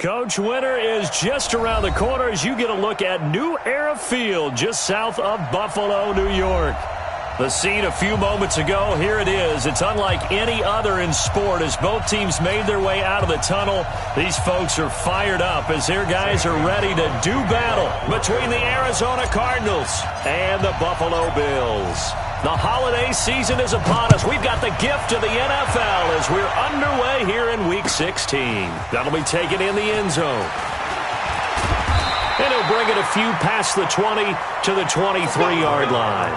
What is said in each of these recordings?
Coach, winter is just around the corner as you get a look at New Era Field just south of Buffalo, New York. The scene a few moments ago, here it is. It's unlike any other in sport as both teams made their way out of the tunnel. These folks are fired up as their guys are ready to do battle between the Arizona Cardinals and the Buffalo Bills. The holiday season is upon us. We've got the gift of the NFL as we're underway here in Week 16. That'll be taken in the end zone. And he'll bring it a few past the 20 to the 23-yard line.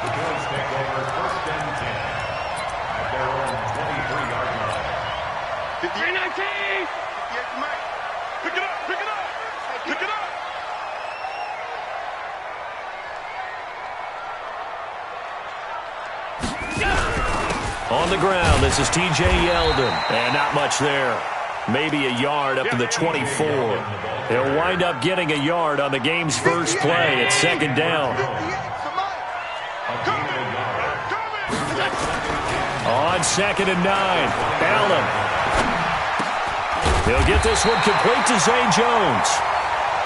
The Bills take over first and 10 at their own 23-yard line. 3-19! Pick it up, pick it up, pick it up! On the ground, this is T.J. Yeldon. And not much there. Maybe a yard up to the 24. He'll wind up getting a yard on the game's first play at second down. On 2nd and 9, Allen. He'll get this one complete to Zay Jones.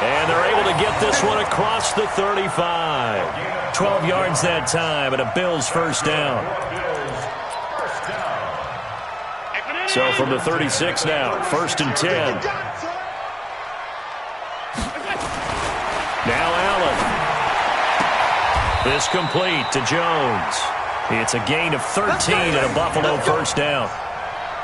And they're able to get this one across the 35. 12 yards that time and a Bills first down. So from the 36 now, 1st and 10. Now Allen. This complete to Jones. It's a gain of 13 and a Buffalo first down.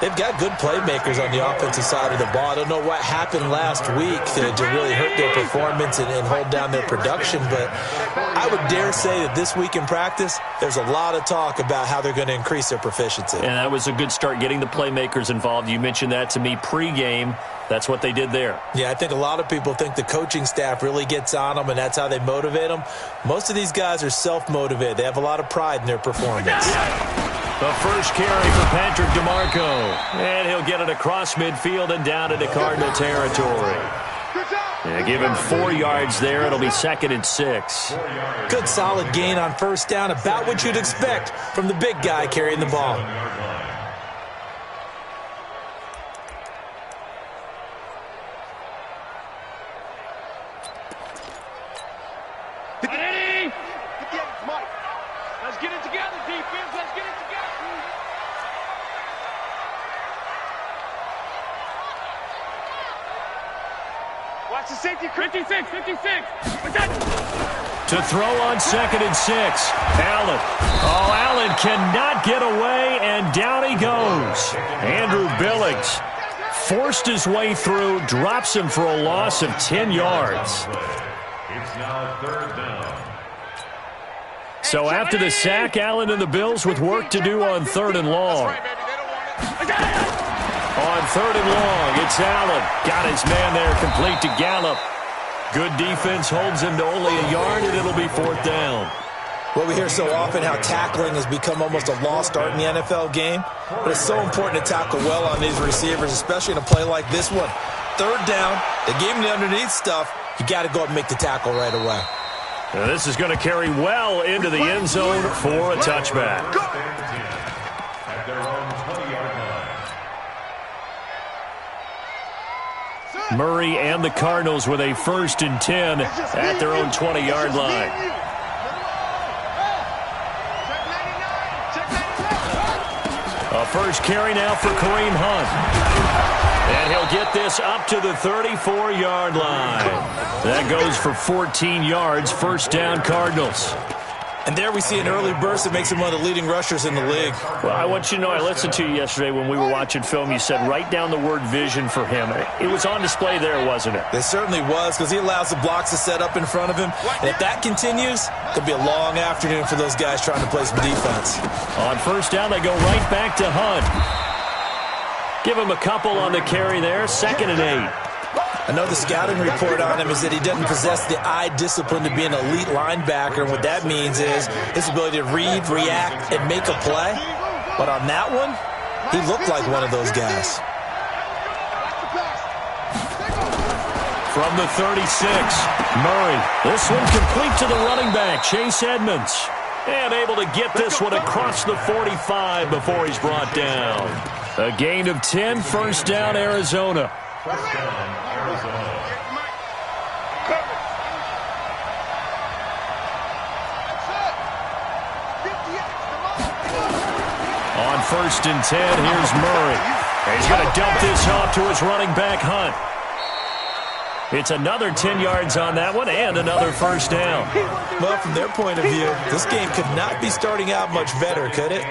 They've got good playmakers on the offensive side of the ball. I don't know what happened last week to really hurt their performance and hold down their production, but I would dare say that this week in practice, there's a lot of talk about how they're going to increase their proficiency. And that was a good start getting the playmakers involved. You mentioned that to me pregame. That's what they did there. Yeah, I think a lot of people think the coaching staff really gets on them, and that's how they motivate them. Most of these guys are self-motivated. They have a lot of pride in their performance. The first carry for Patrick DeMarco. And he'll get it across midfield and down into Cardinal territory. Yeah, give him 4 yards there. It'll be 2nd and 6. Good solid gain on first down. About what you'd expect from the big guy carrying the ball. Ready? Let's get it together, defense. Let's get it together. Watch the safety. 56, 56. To throw on 2nd and 6. Allen. Oh, Allen cannot get away, and down he goes. Andrew Billings forced his way through, drops him for a loss of 10 yards. It's now 3rd down. So after the sack, Allen and the Bills with work to do on 3rd and long. On 3rd and long, it's Allen. Got his man there, complete to Gallup. Good defense holds him to only a yard, and it'll be 4th down. Well, we hear so often how tackling has become almost a lost art in the NFL game. But it's so important to tackle well on these receivers, especially in a play like this one. 3rd down, they gave him the underneath stuff. You got to go up and make the tackle right away. Now this is going to carry well into the end zone for a touchback. At their own 20-yard line. Murray and the Cardinals with a 1st and 10 at their own 20-yard line. A first carry now for Kareem Hunt. And he'll get this up to the 34-yard line. That goes for 14 yards, first down Cardinals. And there we see an early burst that makes him one of the leading rushers in the league. Well, I want you to know, I listened to you yesterday when we were watching film. You said write down the word vision for him. It was on display there, wasn't it? It certainly was, because he allows the blocks to set up in front of him. And if that continues, it could be a long afternoon for those guys trying to play some defense. On first down, they go right back to Hunt. Give him a couple on the carry there, 2nd and 8. I know the scouting report on him is that he doesn't possess the eye discipline to be an elite linebacker. And what that means is his ability to read, react, and make a play. But on that one, he looked like one of those guys. From the 36, Murray. This one complete to the running back, Chase Edmonds. And able to get this one across the 45 before he's brought down. A gain of 10, first down, Arizona. First down, Arizona. On 1st and 10, here's Murray. And he's going to dump this off to his running back, Hunt. It's another 10 yards on that one and another first down. Well, from their point of view, this game could not be starting out much better, could it?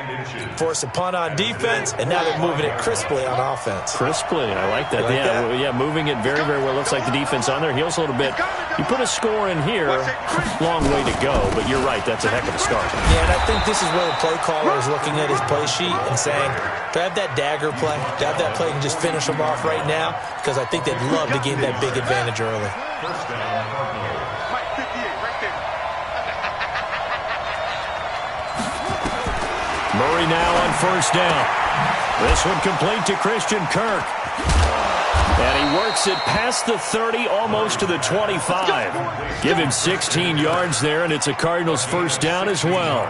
Force a punt on defense, and now they're moving it crisply on offense. Crisply, I like that. Yeah, moving it very, very well. Looks like the defense on there heals a little bit. You put a score in here, long way to go, but you're right, that's a heck of a start. Yeah, and I think this is where the play caller is looking at his play sheet and saying, do I have that dagger play? Do I have that play and just finish them off right now? Because I think they'd love to gain that big advantage early. First down, Cardinals. Murray now on first down. This one complete to Christian Kirk. And he works it past the 30, almost to the 25. Give him 16 yards there, and it's a Cardinals first down as well.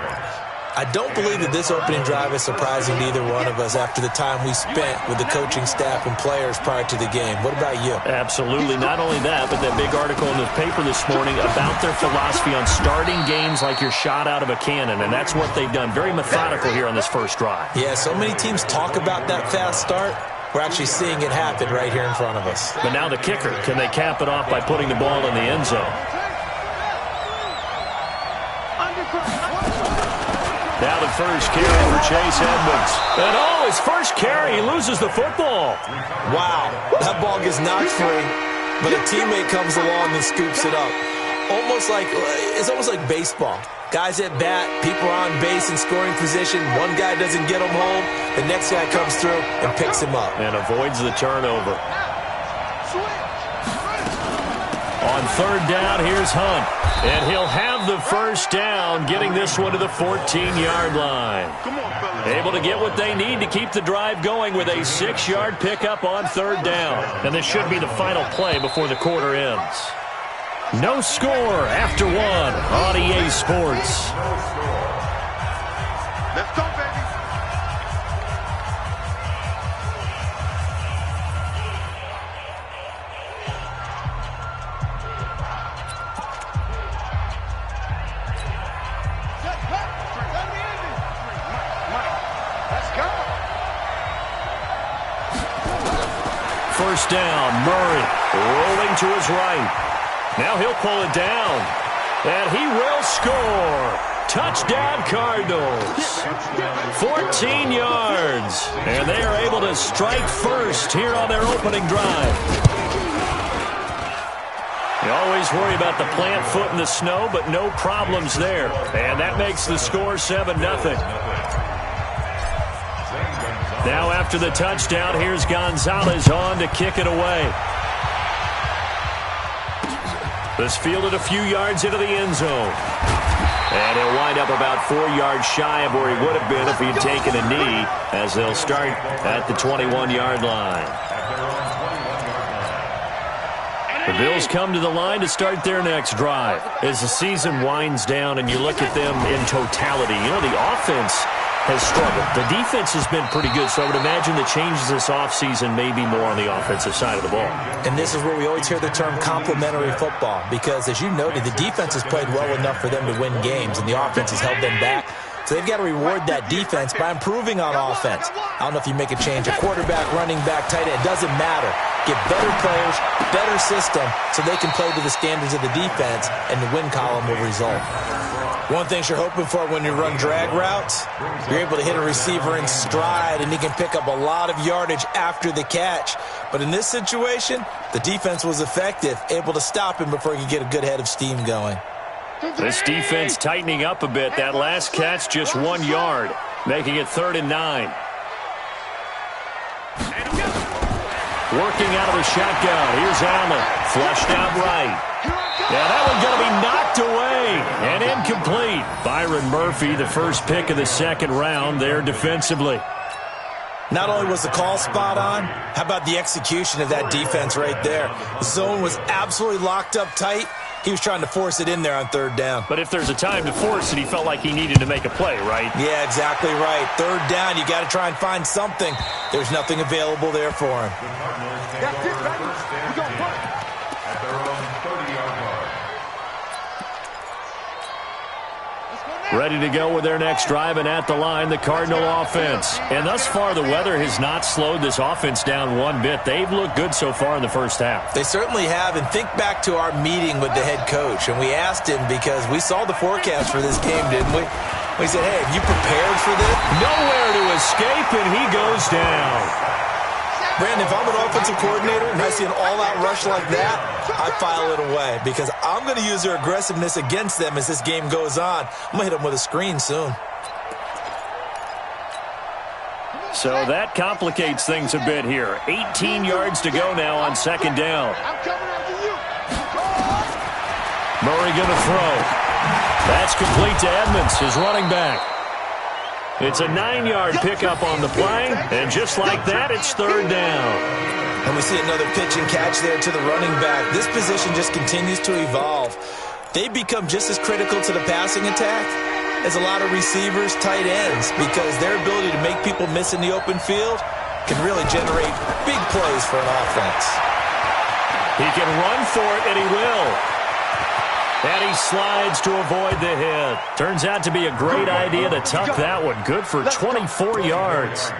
I don't believe that this opening drive is surprising to either one of us after the time we spent with the coaching staff and players prior to the game. What about you? Absolutely. Not only that, but that big article in the paper this morning about their philosophy on starting games like you're shot out of a cannon, and that's what they've done. Very methodical here on this first drive. Yeah, so many teams talk about that fast start. We're actually seeing it happen right here in front of us. But now the kicker. Can they cap it off by putting the ball in the end zone? Now the first carry for Chase Edmonds. And his first carry, he loses the football. Wow, that ball gets knocked free, but a teammate comes along and scoops it up. It's almost like baseball. Guys at bat, people are on base in scoring position. One guy doesn't get him home. The next guy comes through and picks him up. And avoids the turnover. On third down, here's Hunt. And he'll have the first down, getting this one to the 14-yard line. Able to get what they need to keep the drive going with a 6-yard pickup on third down. And this should be the final play before the quarter ends. No score after one on EA Sports. Let's go, baby. First down, Murray rolling to his right. Now he'll pull it down, and he will score. Touchdown, Cardinals. 14 yards, and they are able to strike first here on their opening drive. You always worry about the plant foot in the snow, but no problems there. And that makes the score 7-0. Now after the touchdown, here's Gonzalez on to kick it away. This fielded a few yards into the end zone. And he'll wind up about 4 yards shy of where he would have been if he'd taken a knee, as they'll start at the 21-yard line. The Bills come to the line to start their next drive. As the season winds down and you look at them in totality, you know, the offense has struggled. The defense has been pretty good, so I would imagine the changes this offseason may be more on the offensive side of the ball. And this is where we always hear the term complementary football, because as you noted, the defense has played well enough for them to win games, and the offense has held them back. So they've got to reward that defense by improving on offense. I don't know if you make a change, a quarterback, running back, tight end, it doesn't matter. Get better players, better system, so they can play to the standards of the defense, and the win column will result. One thing you're hoping for when you run drag routes, you're able to hit a receiver in stride, and he can pick up a lot of yardage after the catch. But in this situation, the defense was effective, able to stop him before he could get a good head of steam going. This defense tightening up a bit. That last catch just 1 yard, making it 3rd and 9. Working out of the shotgun. Here's Allen. Flushed out right. Yeah, that one's going to be knocked away and incomplete. Byron Murphy, the first pick of the second round there defensively. Not only was the call spot on, how about the execution of that defense right there? The zone was absolutely locked up tight. He was trying to force it in there on third down. But if there's a time to force it, he felt like he needed to make a play, right? Yeah, exactly right. Third down, you got to try and find something. There's nothing available there for him. That's it, baby. We're going to punt. At their own 30-yard line. Ready to go with their next drive, and at the line, the Cardinal offense. And thus far, the weather has not slowed this offense down one bit. They've looked good so far in the first half. They certainly have, and think back to our meeting with the head coach, and we asked him because we saw the forecast for this game, didn't we? We said, hey, have you prepared for this? Nowhere to escape, and he goes down. Brandon, if I'm an offensive coordinator and I see an all-out rush like that, I file it away because I'm going to use their aggressiveness against them as this game goes on. I'm going to hit them with a screen soon. So that complicates things a bit here. 18 yards to go now on second down. I'm coming after you. Murray going to throw. That's complete to Edmonds, his running back. It's a 9-yard pickup on the play, and just like that, it's third down. And we see another pitch and catch there to the running back. This position just continues to evolve. They've become just as critical to the passing attack as a lot of receivers, tight ends, because their ability to make people miss in the open field can really generate big plays for an offense. He can run for it, and he will. And he slides to avoid the hit. Turns out to be a great idea to tuck that one. Good for 24 yards.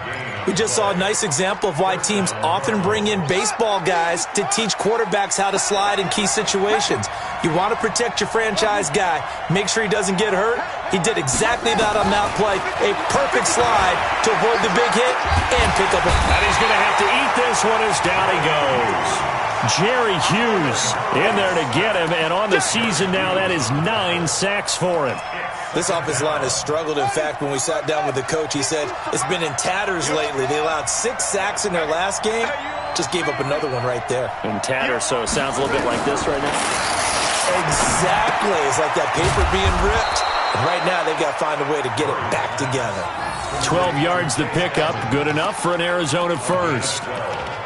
We just saw a nice example of why teams often bring in baseball guys to teach quarterbacks how to slide in key situations. You want to protect your franchise guy. Make sure he doesn't get hurt. He did exactly that on that play. A perfect slide to avoid the big hit and pick up a... And he's going to have to eat this one as down he goes. Jerry Hughes in there to get him, and on the season now, that is 9 sacks for him. This offensive line has struggled. In fact, when we sat down with the coach, he said it's been in tatters lately. They allowed 6 sacks in their last game, just gave up another one right there. In tatters, so it sounds a little bit like this right now. Exactly. It's like that paper being ripped. And right now, they've got to find a way to get it back together. 12 yards to pick up, good enough for an Arizona first.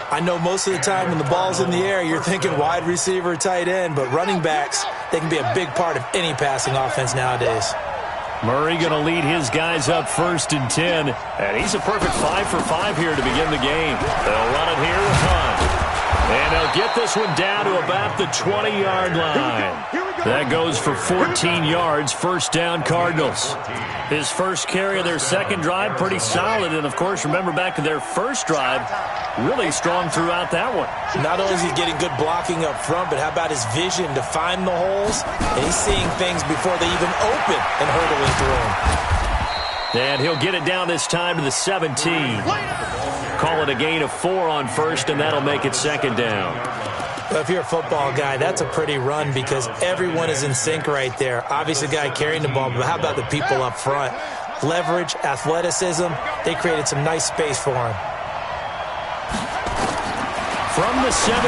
I know most of the time when the ball's in the air, you're thinking wide receiver, tight end, but running backs, they can be a big part of any passing offense nowadays. Murray going to lead his guys up first and 10, and he's a perfect 5 for 5 here to begin the game. They'll run it here with Hunt. And they'll get this one down to about the 20-yard line. That goes for 14 yards, first down Cardinals. His first carry of their second drive, pretty solid. And, of course, remember back to their first drive, really strong throughout that one. Not only is he getting good blocking up front, but how about his vision to find the holes? And he's seeing things before they even open and hurdling through them. And he'll get it down this time to the 17. Call it a gain of 4 on first, and that'll make it second down. Well, if you're a football guy, that's a pretty run because everyone is in sync right there. Obviously, the guy carrying the ball, but how about the people up front? Leverage, athleticism, they created some nice space for him. From the 17,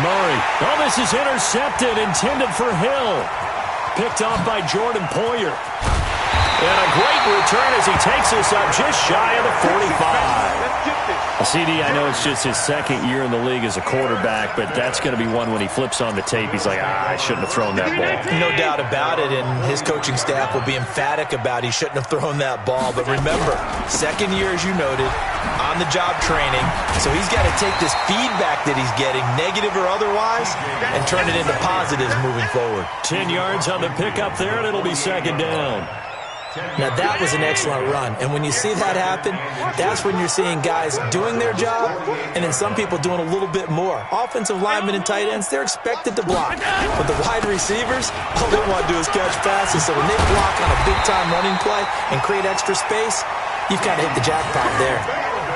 Murray. Oh, this is intercepted, intended for Hill. Picked off by Jordan Poyer. And a great return as he takes us up just shy of the 45. CD, I know it's just his second year in the league as a quarterback, but that's going to be one when he flips on the tape. He's like, I shouldn't have thrown that ball. No doubt about it, and his coaching staff will be emphatic about he shouldn't have thrown that ball. But remember, second year, as you noted, on-the-job training, so he's got to take this feedback that he's getting, negative or otherwise, and turn it into positives moving forward. 10 yards on the pickup there, and it'll be second down. Now, that was an excellent run. And when you see that happen, that's when you're seeing guys doing their job and then some people doing a little bit more. Offensive linemen and tight ends, they're expected to block. But the wide receivers, all they want to do is catch passes. So when they block on a big-time running play and create extra space, you've kind of hit the jackpot there.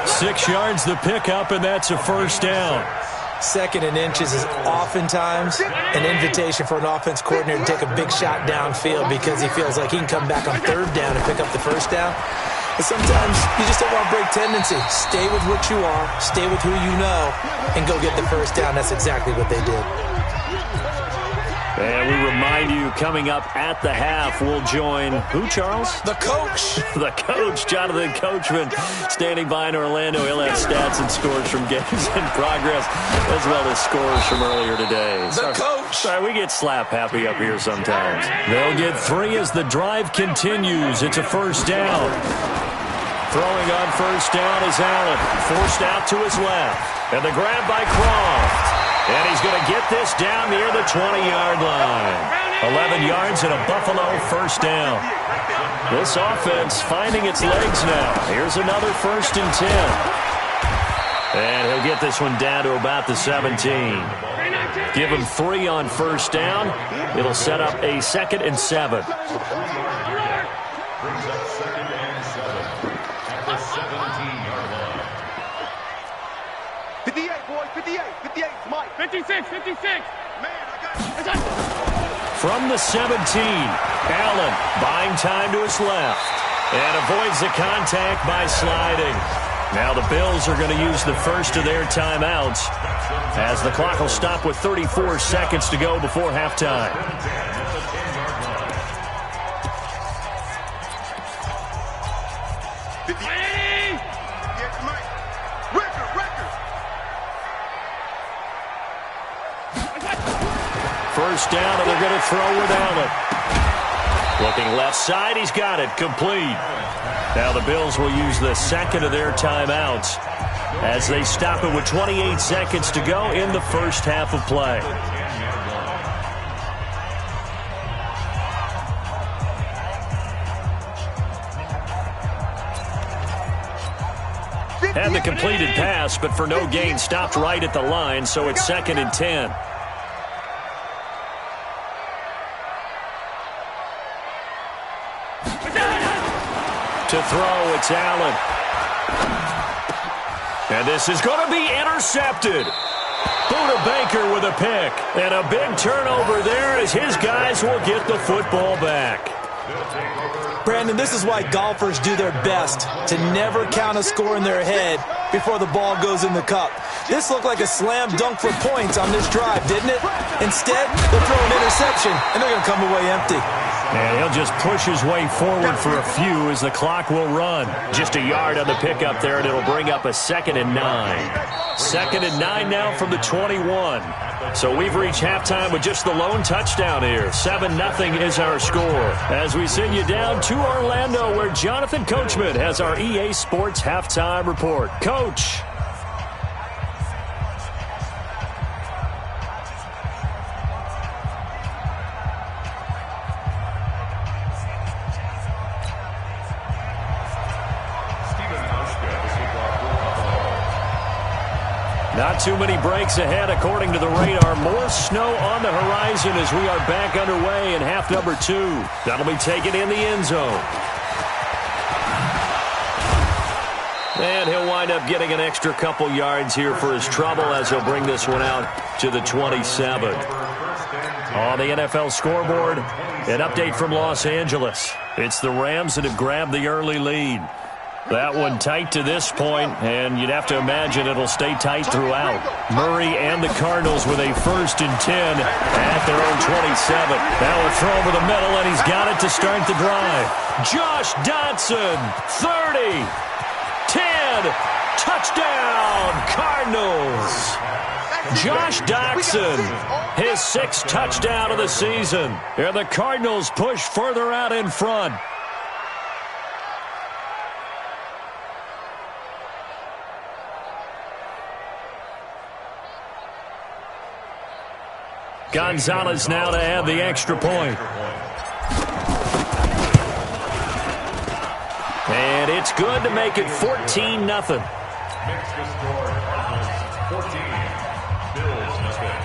6 yards the pickup, and that's a first down. Second and inches is oftentimes an invitation for an offense coordinator to take a big shot downfield because he feels like he can come back on third down and pick up the first down. But sometimes you just don't want to break tendency. Stay with what you are, stay with who you know, and go get the first down. That's exactly what they did. And we remind you, coming up at the half, we'll join who, Charles? The coach. The coach, Jonathan Coachman, standing by in Orlando. He'll have stats and scores from games in progress, as well as scores from earlier today. The coach. Sorry, we get slap happy up here sometimes. They'll get 3 as the drive continues. It's a first down. Throwing on first down is Allen. Forced out to his left. And the grab by Croft. And he's going to get this down near the 20-yard line. 11 yards and a Buffalo first down. This offense finding its legs now. Here's another 1st and 10. And he'll get this one down to about the 17. Give him 3 on first down. It'll set up a 2nd and 7. Brings up 2nd and 7 at the 17-yard line. 58, boy, 58, 58, Mike. 56, 56. Man, I got you. From the 17, Allen buying time to his left and avoids the contact by sliding. Now the Bills are going to use the first of their timeouts as the clock will stop with 34 seconds to go before halftime. First down, and they're going to throw with Allen. Looking left side, he's got it, complete. Now the Bills will use the second of their timeouts as they stop it with 28 seconds to go in the first half of play. Had the completed pass, but for no gain, stopped right at the line, so it's 2nd and 10. To throw, it's Allen. And this is going to be intercepted. Buda Baker with a pick. And a big turnover there as his guys will get the football back. Brandon, this is why golfers do their best to never count a score in their head before the ball goes in the cup. This looked like a slam dunk for points on this drive, didn't it? Instead, they'll throw an interception, and they're going to come away empty. And he'll just push his way forward for a few as the clock will run. Just a yard on the pickup there, and it'll bring up a 2nd and 9. 2nd and 9 now from the 21. So we've reached halftime with just the lone touchdown here. 7-0 is our score. As we send you down to Orlando, where Jonathan Coachman has our EA Sports halftime report. Coach. Not too many breaks ahead according to the radar. More snow on the horizon as we are back underway in half number 2. That'll be taken in the end zone. And he'll wind up getting an extra couple yards here for his trouble as he'll bring this one out to the 27. On the NFL scoreboard, an update from Los Angeles. It's the Rams that have grabbed the early lead. That one tight to this point, and you'd have to imagine it'll stay tight throughout. Murray and the Cardinals with a 1st and 10 at their own 27. Now a throw over the middle, and he's got it to start the drive. Josh Dotson, 30, 10, touchdown, Cardinals. Josh Dotson, his 6th touchdown of the season. And the Cardinals push further out in front. Gonzalez now to add the extra point. And it's good to make it 14-0. Makes the score Cardinals 14, Bills nothing.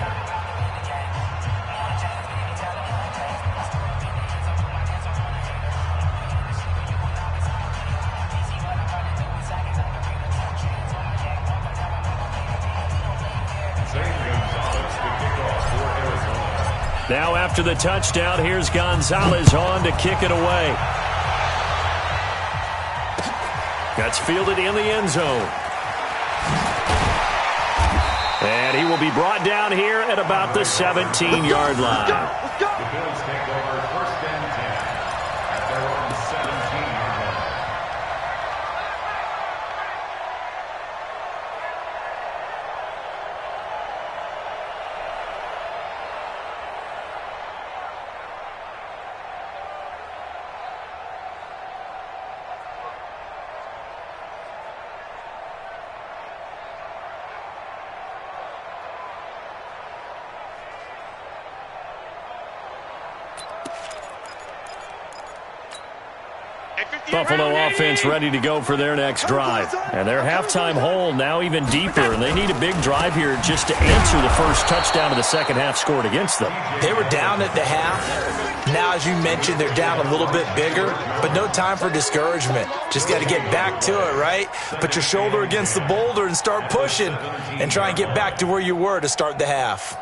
Now after the touchdown, here's Gonzalez on to kick it away. That's fielded in the end zone. And he will be brought down here at about the 17-yard line. The Bills take over first and 10 at their own 17-yard line. Buffalo offense ready to go for their next drive. And their halftime hole now even deeper, and they need a big drive here just to answer the first touchdown of the second half scored against them. They were down at the half. Now, as you mentioned, they're down a little bit bigger, but no time for discouragement. Just got to get back to it, right? Put your shoulder against the boulder and start pushing and try and get back to where you were to start the half.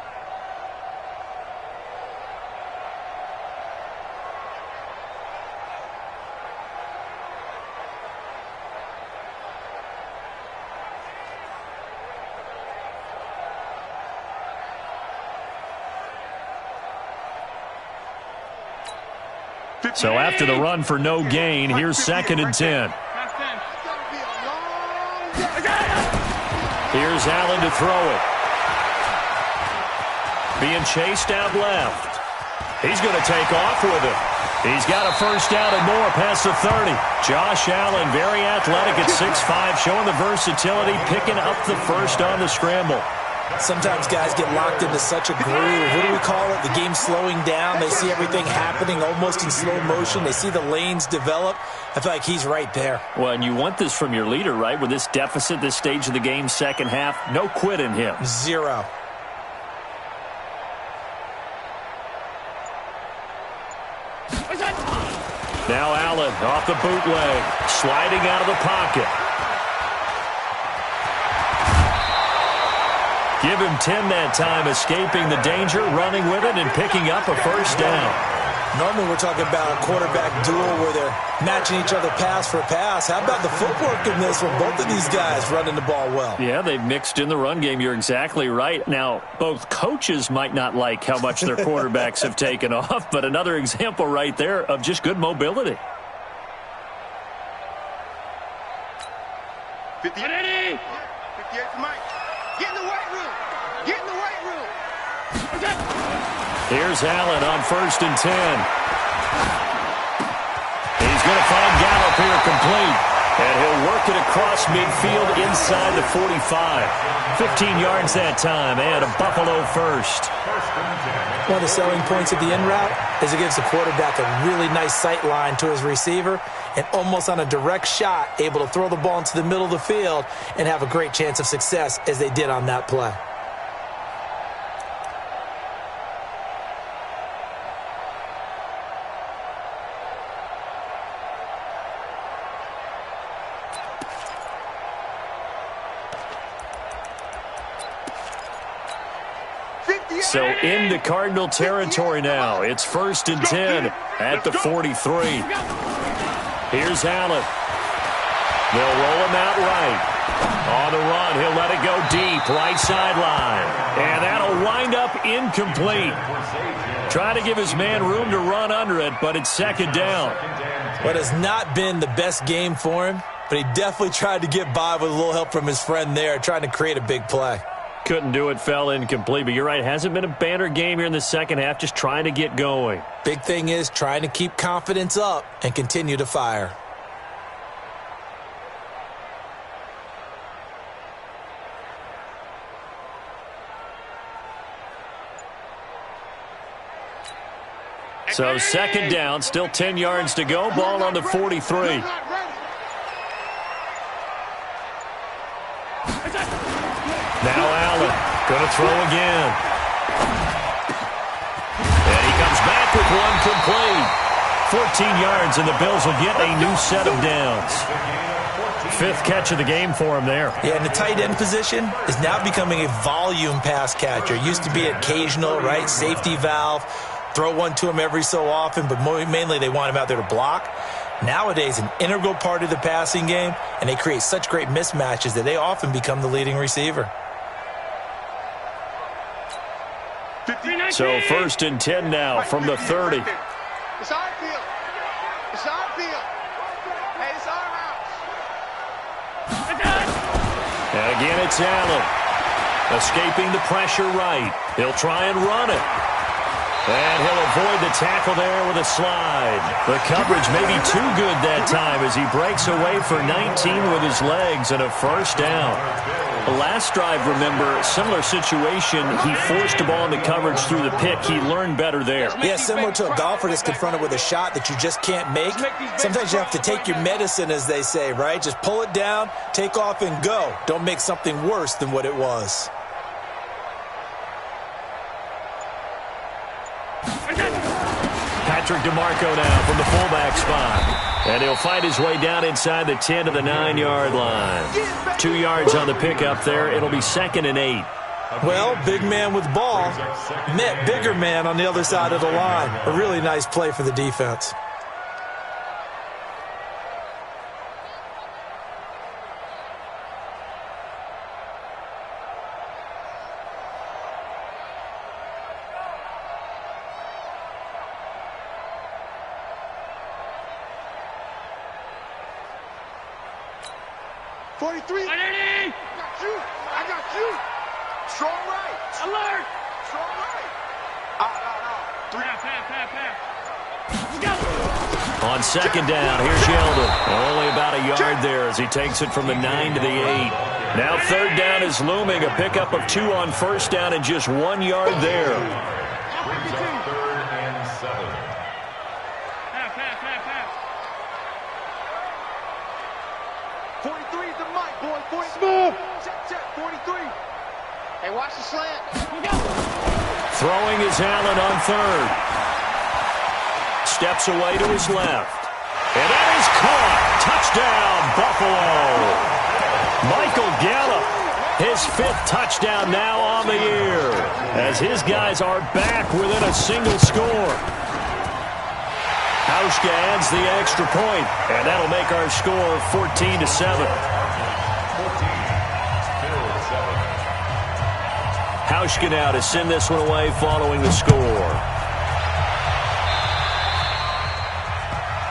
So after the run for no gain, here's 2nd and 10. Here's Allen to throw it. Being chased out left. He's going to take off with it. He's got a first down and more past the 30. Josh Allen, very athletic at 6'5", showing the versatility, picking up the first on the scramble. Sometimes guys get locked into such a groove. What do we call it? The game slowing down. They see everything happening almost in slow motion. They see the lanes develop. I feel like he's right there. Well, and you want this from your leader, right? With this deficit, this stage of the game, second half, no quit in him. Zero. Now Allen off the bootleg, sliding out of the pocket. Give him 10 that time, escaping the danger, running with it, and picking up a first down. Normally we're talking about a quarterback duel where they're matching each other pass for pass. How about the footwork in this one? Both of these guys running the ball well. Yeah, they've mixed in the run game. You're exactly right. Now, both coaches might not like how much their quarterbacks have taken off, but another example right there of just good mobility. 58 to Mike. Get in the weight room. Get in the weight room. Here's Allen on 1st and 10. He's going to find Gallup here complete. And he'll work it across midfield inside the 45. 15 yards that time and a Buffalo first. One of the selling points of the in route is it gives the quarterback a really nice sight line to his receiver and almost on a direct shot able to throw the ball into the middle of the field and have a great chance of success as they did on that play. So into Cardinal territory now. It's 1st and 10 at the 43. Here's Allen. They'll roll him out right. On the run, he'll let it go deep, right sideline. And that'll wind up incomplete. Trying to give his man room to run under it, but it's 2nd down. What has not been the best game for him, but he definitely tried to get by with a little help from his friend there, trying to create a big play. Couldn't do it, fell incomplete. But you're right, hasn't been a banner game here in the second half, just trying to get going. Big thing is trying to keep confidence up and continue to fire. So 2nd down, still 10 yards to go. Ball on the 43. Now Allen, going to throw again. And he comes back with one complete. 14 yards, and the Bills will get a new set of downs. 5th catch of the game for him there. Yeah, and the tight end position is now becoming a volume pass catcher. Used to be occasional, right, safety valve. Throw one to him every so often, but mainly they want him out there to block. Nowadays, an integral part of the passing game, and they create such great mismatches that they often become the leading receiver. So 1st and 10 now from the 30. It's our field. It's our field. Hey, it's our house. And again, it's Allen. Escaping the pressure right. He'll try and run it. And he'll avoid the tackle there with a slide. The coverage may be too good that time as he breaks away for 19 with his legs and a 1st down. The last drive, remember, similar situation. He forced the ball into coverage through the pick. He learned better there. Yeah, similar to a golfer that's confronted with a shot that you just can't make. Sometimes you have to take your medicine, as they say, right? Just pull it down, take off, and go. Don't make something worse than what it was. Patrick DeMarco now from the fullback spot. And he'll fight his way down inside the 10 to the 9-yard line. 2 yards on the pickup there. It'll be 2nd and 8. Well, big man with ball met bigger man on the other side of the line. A really nice play for the defense. I got you. Strong right. Alert. Strong right. On 2nd down, here's Yeldon. Only about a yard there as he takes it from the 9 to the 8. Now 3rd down is looming. A pickup of 2 on 1st down and just 1 yard there. Brings up 3rd and 7. Smooth. Check, 43. Hey, watch the slant. Throwing is Allen on 3rd. Steps away to his left. And that is caught. Touchdown, Buffalo. Michael Gallup, his 5th touchdown now on the year, as his guys are back within a single score. Hauschka adds the extra point, and that'll make our score 14-7. Hauschka now to send this one away following the score.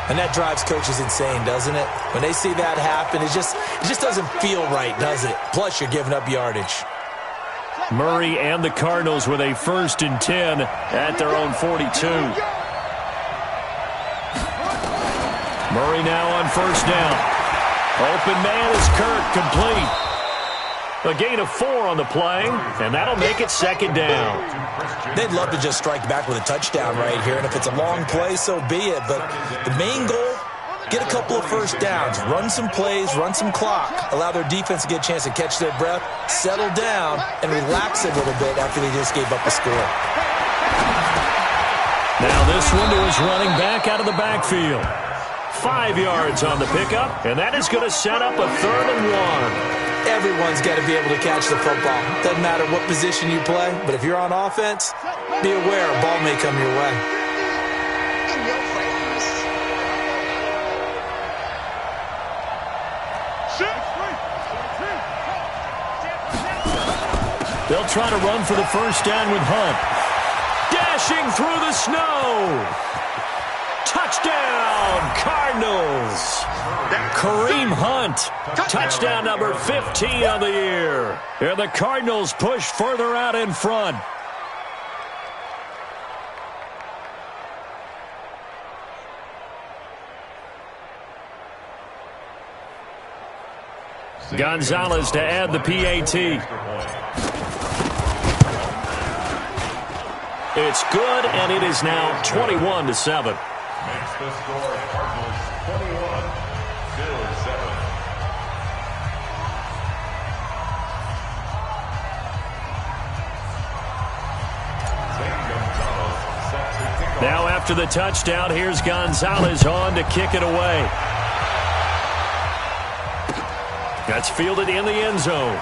And that drives coaches insane, doesn't it? When they see that happen, it just doesn't feel right, does it? Plus, you're giving up yardage. Murray and the Cardinals with a 1st and 10 at their own 42. Murray now on 1st down. Open man is Kirk, complete. A gain of 4 on the play, and that'll make it 2nd down. They'd love to just strike back with a touchdown right here, and if it's a long play, so be it. But the main goal, get a couple of 1st downs, run some plays, run some clock, allow their defense to get a chance to catch their breath, settle down, and relax a little bit after they just gave up a score. Now this one to his running back out of the backfield. 5 yards on the pickup, and that is going to set up a 3rd and 1. Everyone's got to be able to catch the football. Doesn't matter what position you play, but if you're on offense, be aware a ball may come your way. They'll try to run for the 1st down with Hunt. Dashing through the snow. Touchdown, Cardinals. Kareem Hunt, touchdown number 15 on the year. And the Cardinals push further out in front. Gonzalez to add the PAT. It's good, and it is now 21-7. Makes the score Cardinals 21, Bills 7. Now after the touchdown, here's Gonzalez on to kick it away. That's fielded in the end zone.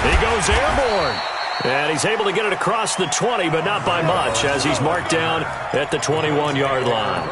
He goes airborne. And he's able to get it across the 20, but not by much, as he's marked down at the 21-yard line.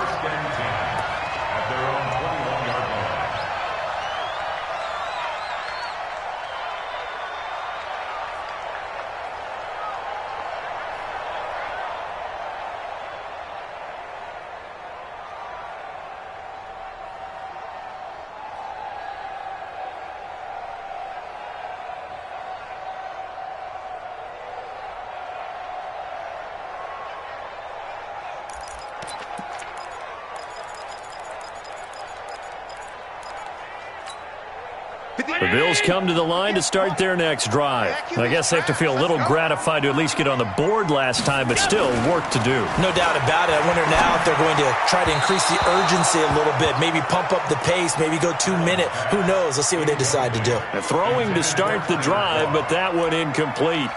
The Bills come to the line to start their next drive. I guess they have to feel a little gratified to at least get on the board last time, but still work to do. No doubt about it. I wonder now if they're going to try to increase the urgency a little bit, maybe pump up the pace, maybe go 2 minute. Who knows? Let's see what they decide to do. Throwing to start the drive, but that one incomplete.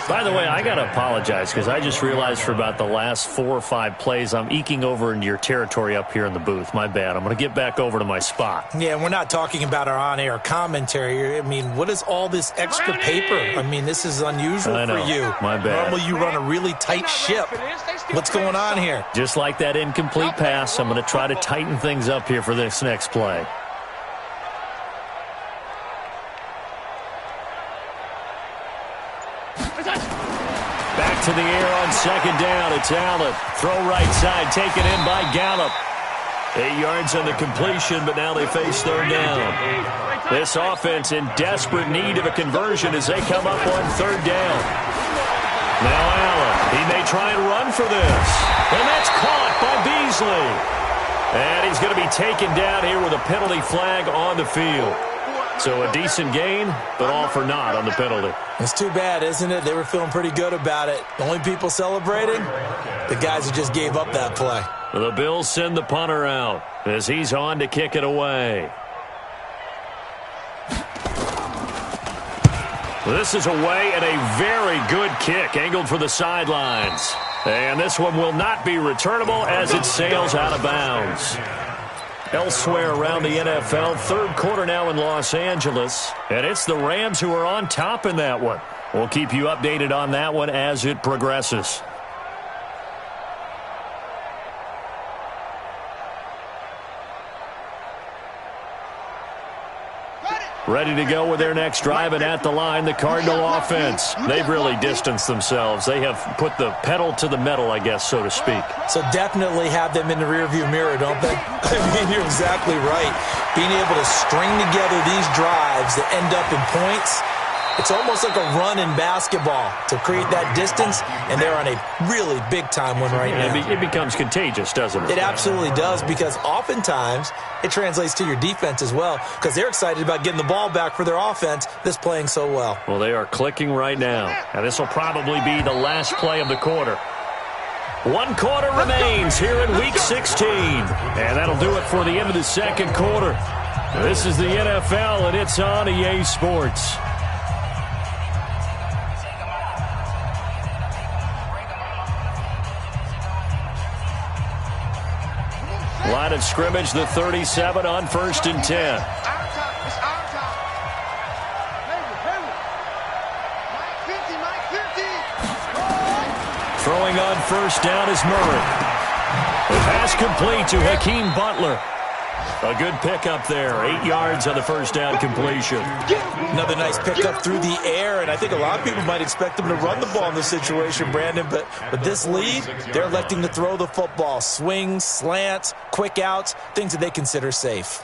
By the way, I got to apologize because I just realized for about the last 4 or 5 plays, I'm eking over into your territory up here in the booth. My bad. I'm going to get back over to my spot. Yeah, and we're not talking about our on-air commentary. I mean, what is all this extra paper? I mean, this is unusual for you. My bad. Normally you run a really tight ship. What's going on here? Just like that incomplete pass, I'm going to try to tighten things up here for this next play. Back to the air on second down. It's Allen. Throw right side, taken in by Gallup. 8 yards on the completion, but now they face third down. This offense in desperate need of a conversion as they come up on third down. Now Allen, he may try and run for this. And that's caught by Beasley. And he's going to be taken down here with a penalty flag on the field. So a decent gain, but all for naught on the penalty. It's too bad, isn't it? They were feeling pretty good about it. The only people celebrating, the guys who just gave up that play. The Bills send the punter out as he's on to kick it away. This is away and a very good kick angled for the sidelines. And this one will not be returnable as it sails out of bounds. Elsewhere around the NFL, third quarter now in Los Angeles. And it's the Rams who are on top in that one. We'll keep you updated on that one as it progresses. Ready to go with their next drive, and at the line, the Cardinal offense. They've really distanced themselves. They have put the pedal to the metal, I guess, so to speak. So definitely have them in the rearview mirror, don't they? I mean, you're exactly right. Being able to string together these drives that end up in points, it's almost like a run in basketball to create that distance, and they're on a really big-time one right now. It becomes contagious, doesn't it? It absolutely does, because oftentimes it translates to your defense as well, because they're excited about getting the ball back for their offense that's playing so well. Well, they are clicking right now, and this will probably be the last play of the quarter. 1 quarter remains here in Week 16, and that'll do it for the end of the second quarter. This is the NFL, and it's on EA Sports. Line of scrimmage, the 37 on 1st and 10. Throwing on first down is Murray. The pass complete to Hakeem Butler. A good pickup there. 8 yards on the first down completion. Another nice pickup through the air, and I think a lot of people might expect them to run the ball in this situation, Brandon, but with this lead, they're electing to throw the football. Swings, slants, quick outs, things that they consider safe.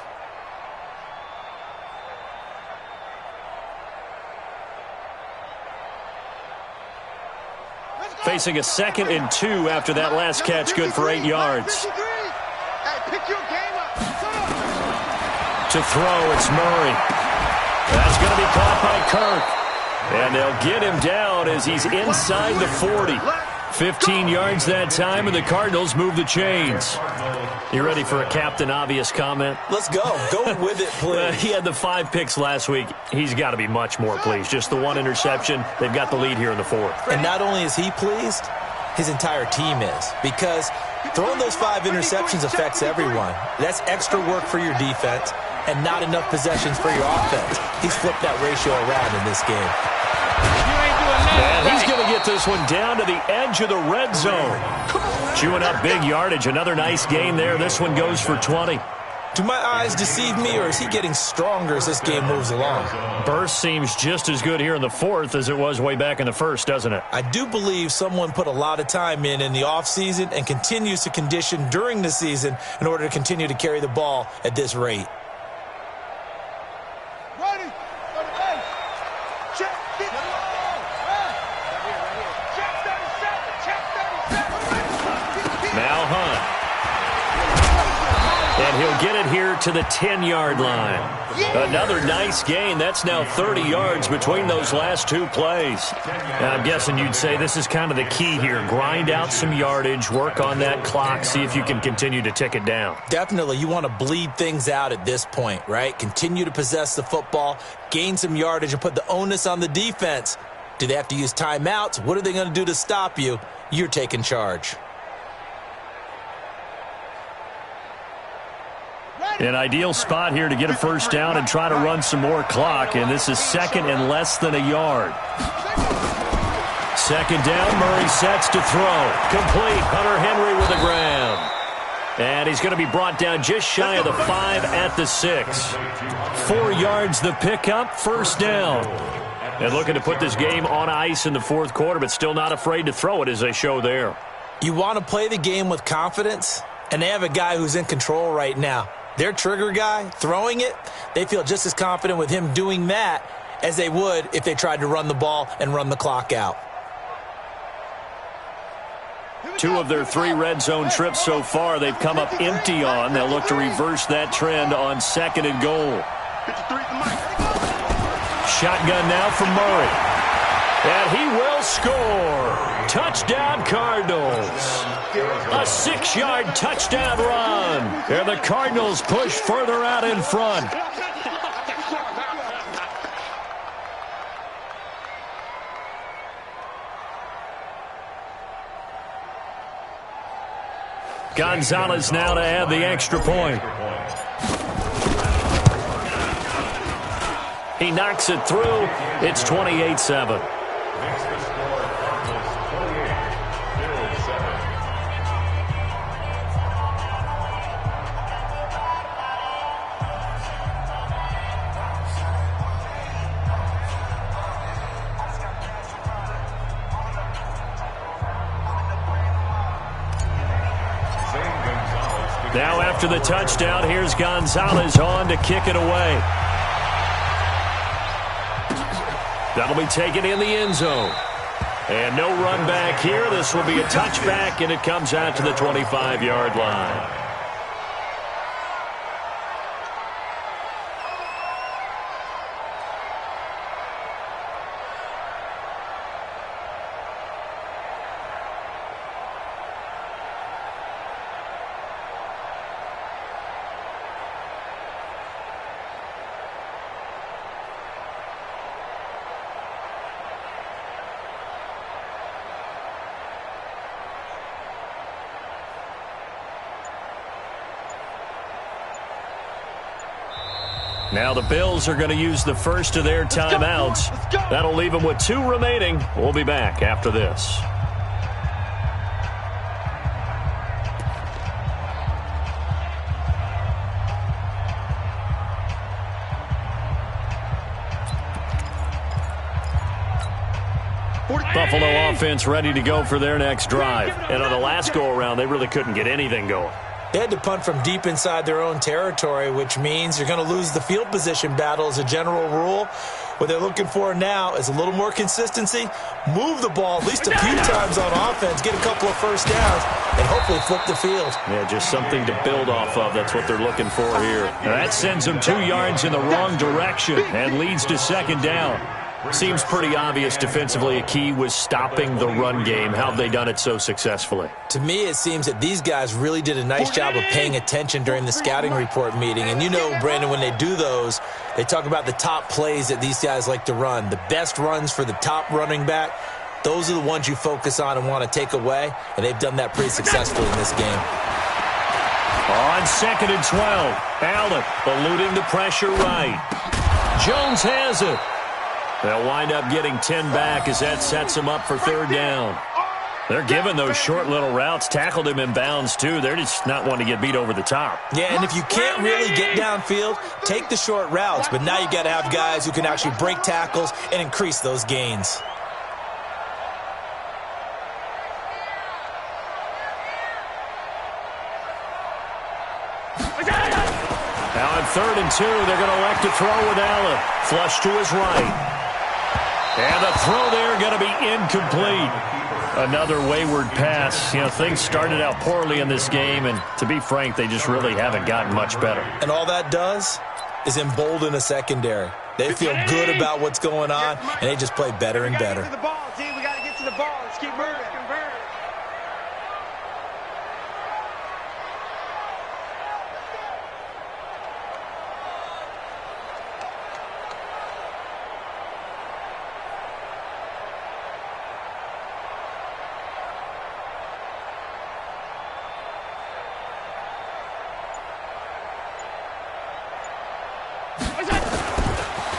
Facing a 2nd and 2 after that last catch, good for 8 yards. To throw, it's Murray. That's going to be caught by Kirk. And they'll get him down as he's inside the 40. 15 yards that time, and the Cardinals move the chains. You ready for a Captain Obvious comment? Let's go. Go with it, please. He had the 5 picks last week. He's got to be much more pleased. Just the 1 interception. They've got the lead here in the 4th. And not only is he pleased, his entire team is. Because throwing those 5 interceptions affects everyone. That's extra work for your defense and not enough possessions for your offense. He's flipped that ratio around in this game. And he's going to get this one down to the edge of the red zone. Chewing up big yardage. Another nice gain there. This one goes for 20. Do my eyes deceive me, or is he getting stronger as this game moves along? Burst seems just as good here in the 4th as it was way back in the 1st, doesn't it? I do believe someone put a lot of time in the offseason and continues to condition during the season in order to continue to carry the ball at this rate. he'll get it here to the 10-yard line. Another nice gain. That's now 30 yards between those last two plays. Now, I'm guessing you'd say this is kind of the key here. Grind out some yardage, work on that clock, see if you can continue to tick it down. Definitely. You want to bleed things out at this point, right? Continue to possess the football, gain some yardage, and put the onus on the defense. Do they have to use timeouts? What are they going to do to stop you? You're taking charge. An ideal spot here to get a first down and try to run some more clock, and this is second and less than a yard. Second down, Murray sets to throw. Complete, Hunter Henry with the ground. And he's going to be brought down just shy of the 5 at the 6. 4 yards the pickup, first down. And looking to put this game on ice in the fourth quarter, but still not afraid to throw it as they show there. You want to play the game with confidence, and they have a guy who's in control right now. Their trigger guy, throwing it, they feel just as confident with him doing that as they would if they tried to run the ball and run the clock out. 2 of their 3 red zone trips so far they've come up empty on. They'll look to reverse that trend on second and goal. Shotgun now from Murray. And he will score. Touchdown, Cardinals. A 6-yard touchdown run. And the Cardinals push further out in front. Gonzalez now to add the extra point. He knocks it through. It's 28-7. Now after the touchdown, here's Gonzalez on to kick it away. That'll be taken in the end zone. And no run back here. This will be a touchback, and it comes out to the 25-yard line. Now the Bills are going to use the first of their timeouts. That'll leave them with 2 remaining. We'll be back after this. Buffalo offense ready to go for their next drive. And on the last go-around, they really couldn't get anything going. They had to punt from deep inside their own territory, which means you're going to lose the field position battle as a general rule. What they're looking for now is a little more consistency, move the ball at least a few times on offense, get a couple of first downs, and hopefully flip the field. Yeah, just something to build off of. That's what they're looking for here. Now that sends them 2 yards in the wrong direction and leads to second down. Seems pretty obvious defensively a key was stopping the run game. How have they done it so successfully? To me, it seems that these guys really did a nice job of paying attention during the scouting report meeting. And you know, Brandon, when they do those, they talk about the top plays that these guys like to run. The best runs for the top running back, those are the ones you focus on and want to take away. And they've done that pretty successfully in this game. On second and 12, Allen eluding the pressure right. Jones has it. They'll wind up getting 10 back as that sets them up for third down. They're giving those short little routes. Tackled him in bounds, too. They're just not wanting to get beat over the top. Yeah, and if you can't really get downfield, take the short routes. But now you got to have guys who can actually break tackles and increase those gains. Now on third and 2, they're going to elect to throw with Allen. Flush to his right. And the throw there going to be incomplete. Another wayward pass. You know, things started out poorly in this game, and to be frank, they just really haven't gotten much better. And all that does is embolden a secondary. They feel good about what's going on, and they just play better and better. We got to get to the ball, team. We got to get to the ball. Let's keep moving.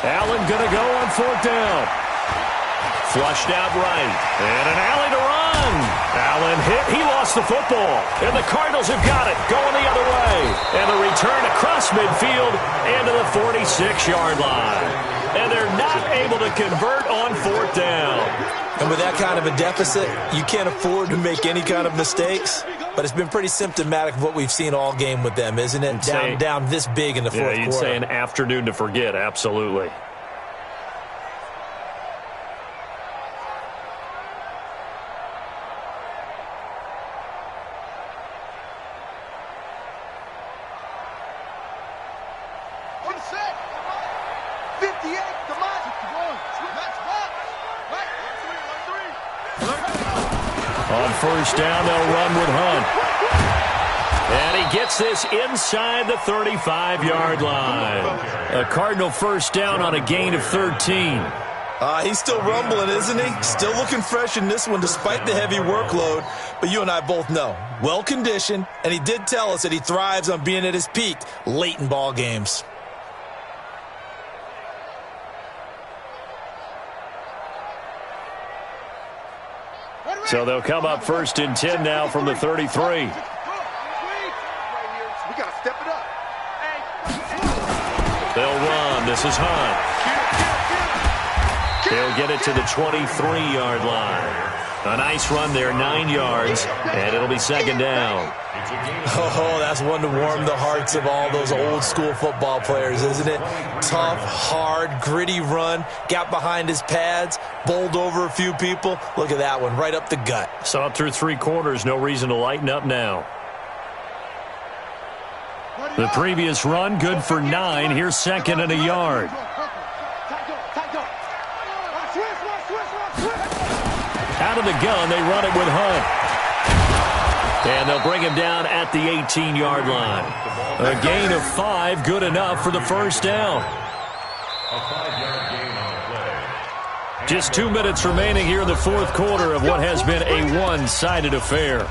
Allen going to go on 4th down. Flushed out right. And an alley to run. Allen hit. He lost the football. And the Cardinals have got it. Going the other way. And the return across midfield into the 46-yard line. And they're not able to convert on 4th down. And with that kind of a deficit, you can't afford to make any kind of mistakes. But it's been pretty symptomatic of what we've seen all game with them, isn't it? Down this big in the fourth quarter. Yeah, you'd say an afternoon to forget, absolutely. On 1st down, they'll run with Hunt. And he gets this inside the 35-yard line. A Cardinal 1st down on a gain of 13. He's still rumbling, isn't he? Still looking fresh in this one despite the heavy workload. But you and I both know, well-conditioned, and he did tell us that he thrives on being at his peak late in ball games. So they'll come up 1st and 10 now from the 33. We got to step it up. They'll run. This is Hunt. He'll get it to the 23-yard line. A nice run there, 9 yards, and it'll be 2nd down. Oh, that's one to warm the hearts of all those old-school football players, isn't it? Tough, hard, gritty run, got behind his pads, bowled over a few people. Look at that one, right up the gut. Saw it through 3 quarters, no reason to lighten up now. The previous run, good for 9. Here's 2nd and a yard. Out of the gun, they run it with Hunt. And they'll bring him down at the 18-yard line. A gain of 5, good enough for the 1st down. A 5-yard gain on the play. Just 2 minutes remaining here in the 4th quarter of what has been a one-sided affair.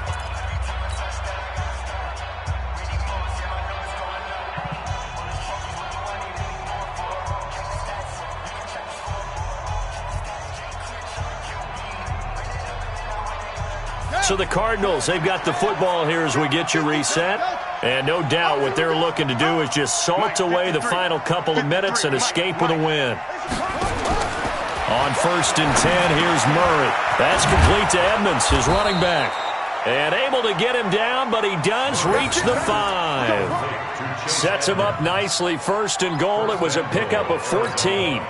So the Cardinals, they've got the football here as we get you reset. And no doubt what they're looking to do is just salt away the final couple of minutes and escape with a win. On 1st and 10, here's Murray. That's complete to Edmonds, his running back. And able to get him down, but he does reach the 5. Sets him up nicely. 1st and goal. It was a pickup of 14.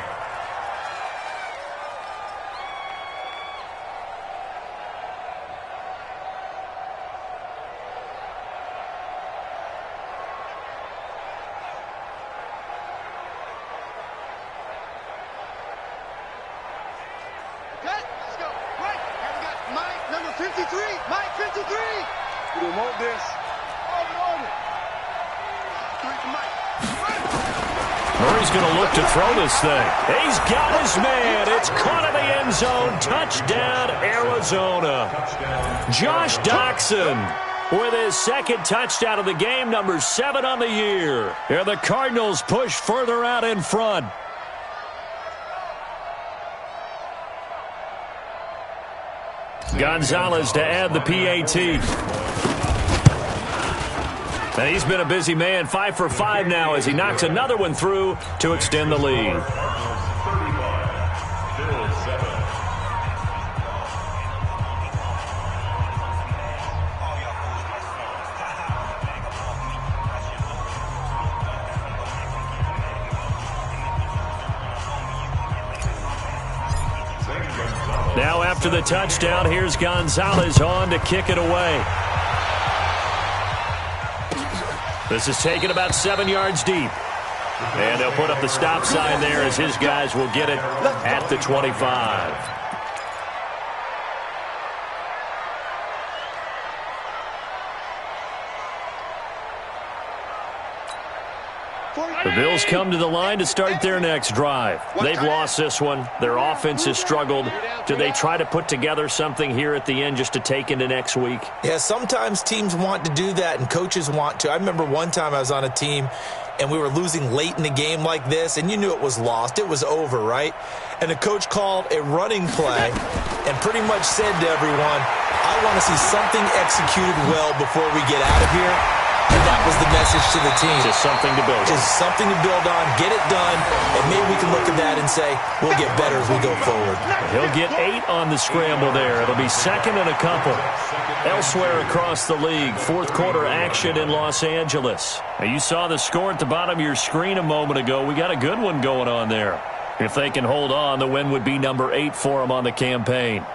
Murray's going to look to throw this thing. He's got his man. It's caught in the end zone. Touchdown, Arizona. Josh Doxson with his 2nd touchdown of the game, number 7 on the year. And the Cardinals push further out in front. Gonzalez to add the PAT. And he's been a busy man, 5 for 5 now as he knocks another one through to extend the lead. Now after after the touchdown. Here's Gonzalez on to kick it away. This is taken about 7 yards deep. And they'll put up the stop sign there as his guys will get it at the 25. The Bills come to the line to start their next drive. They've lost this one. Their offense has struggled. Do they try to put together something here at the end just to take into next week? Yeah, sometimes teams want to do that and coaches want to. I remember one time I was on a team and we were losing late in the game like this, and you knew it was lost. It was over, right? And the coach called a running play and pretty much said to everyone, I want to see something executed well before we get out of here. And that was the message to the team. Just something to build on. Just something to build on, get it done, and maybe we can look at that and say, we'll get better as we go forward. He'll get 8 on the scramble there. It'll be second and a couple. Elsewhere across the league, fourth quarter action in Los Angeles. Now, you saw the score at the bottom of your screen a moment ago. We got a good one going on there. If they can hold on, the win would be number 8 for them on the campaign.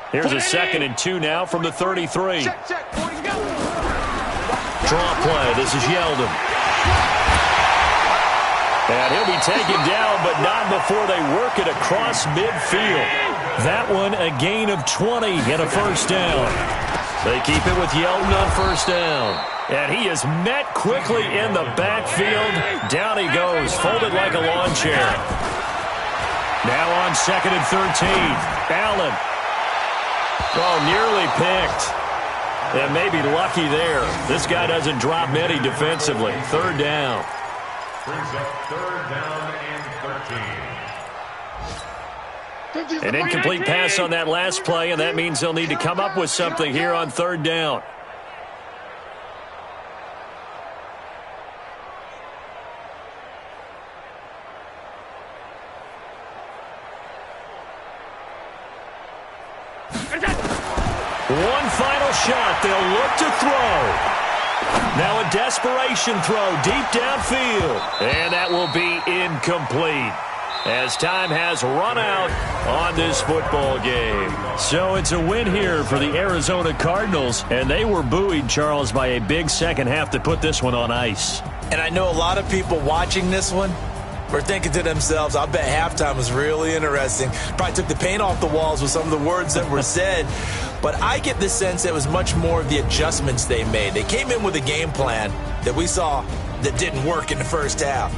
Here's a 2nd and 2 now from the 33. Draw play. This is Yeldon. And he'll be taken down, but not before they work it across midfield. That one a gain of 20 and a first down. They keep it with Yeldon on first down. And he is met quickly in the backfield. Down he goes, folded like a lawn chair. Now on 2nd and 13. Allen. Oh, nearly picked. And maybe lucky there. This guy doesn't drop many defensively. Third down. Brings up third down and 13. An incomplete pass on that last play, and that means they'll need to come up with something here on third down. One final shot. They'll look to throw. Now a desperation throw deep downfield. And that will be incomplete as time has run out on this football game. So it's a win here for the Arizona Cardinals. And they were buoyed, Charles, by a big second half to put this one on ice. And I know a lot of people watching this one were thinking to themselves, I bet halftime was really interesting. Probably took the paint off the walls with some of the words that were said. But I get the sense it was much more of the adjustments they made. They came in with a game plan that we saw that didn't work in the first half.